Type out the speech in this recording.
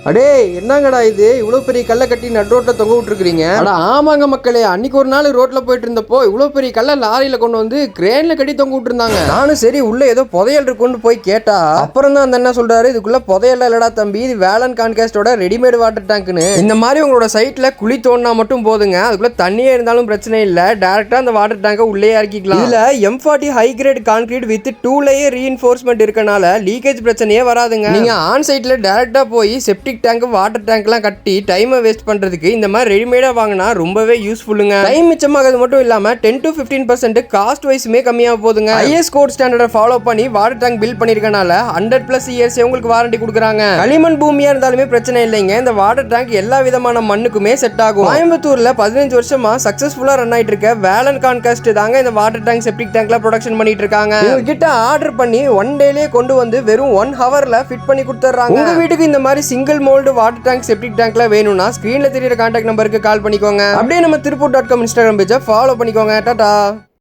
அடே என்னங்கடா இது இவ்வளவு பெரிய கல்லை கட்டி நடு ரோட்ல தொங்க விட்டுருக்கீங்க? ஆமாங்க மக்களே, அன்னைக்கு ஒரு நாள் ரோட்ல போயிட்டு இருந்தப்போ இவ்வளவு பெரிய கல்லை லாரியில கொண்டு வந்து கிரேன்ல கட்டி தொங்க விட்டுருந்தாங்க. நானும் சரி உள்ள ஏதோ புதையல் இருக்குன்னு போய் கேட்டா அப்புறம் தான் அந்த என்ன சொல்றாரு, இதுக்குள்ள புதையல் இல்லடா தம்பி, இது வேலன் கான்காஸ்டோட ரெடிமேட் வாட்டர் டேங்க்னு. இந்த மாதிரி உங்களோட சைட்ல குழி தோண்டினா மட்டும் போதுங்க, அதுக்குள்ள தண்ணியே இருந்தாலும் பிரச்சனை இல்ல, டைரக்டா அந்த வாட்டர் டேங்கை உள்ளே இறக்கிக்கலாம். இதுல M40 high grade concrete with 2 layer reinforcement இருக்கனால லீக்கேஜ் பிரச்சனையே வராதுங்க. நீங்க ஆன் சைட்ல டைரக்டா போய் செப்டிக் டேங்க் வாட்டர் டேங்க்லாம் கட்டி டைமை வேஸ்ட் பண்றதுக்கு இந்த மாதிரி ரெடிமேடா வாங்கினா ரொம்பவே யூஸ்ஃபுல்லுங்க. டைம் மிச்சமாகிறது மட்டும் இல்லாம 10 to 15% காஸ்ட் வைஸ்மே கம்மியாக போகுதுங்க. ஐஎஸ் கோட் ஸ்டாண்டர்டை ஃபாலோ பண்ணி வாட்டர் டேங்க் பில்ட் பண்ணிருக்கனால 100+ இயர்ஸ் உங்களுக்கு வாரண்டி கொடுக்குறாங்க. களிமண் பூமியா இருந்தாலுமே பிரச்சனை இல்லைங்க, இந்த வாட்டர் டேங்க் எல்லா விதமான மண்ணுக்குமே செட் ஆகும். கோயம்புத்தூர்ல 15 வருஷமா சக்சஸ்ஃபுல்லா ரன் ஆயிட்டு இருக்க வேலன் கான்காஸ்ட் தாங்க இந்த வாட்டர் டேங்க் செப்டிக் டேங்க்ல ப்ரொடக்ஷன் பண்ணிட்டு இருக்காங்க. உங்ககிட்ட ஆர்டர் பண்ணி 1 டேலயே கொண்டு வந்து வெறும் 1 ஹவர்ல ஃபிட் பண்ணி கொடுத்துறாங்க. உங்க வீட்டுக்கு இந்த மாதிரி single mould water tank septic டேங்க்ல வேணும்னா ஸ்கிரீன்ல தெரியுற கான்டாக்ட் நம்பருக்கு கால் பண்ணிக்கோங்க. அப்படியே நம்ம திருப்பூர்.com இன்ஸ்டாகிராம் பேஜை ஃபாலோ பண்ணிக்கோங்க. டாடா.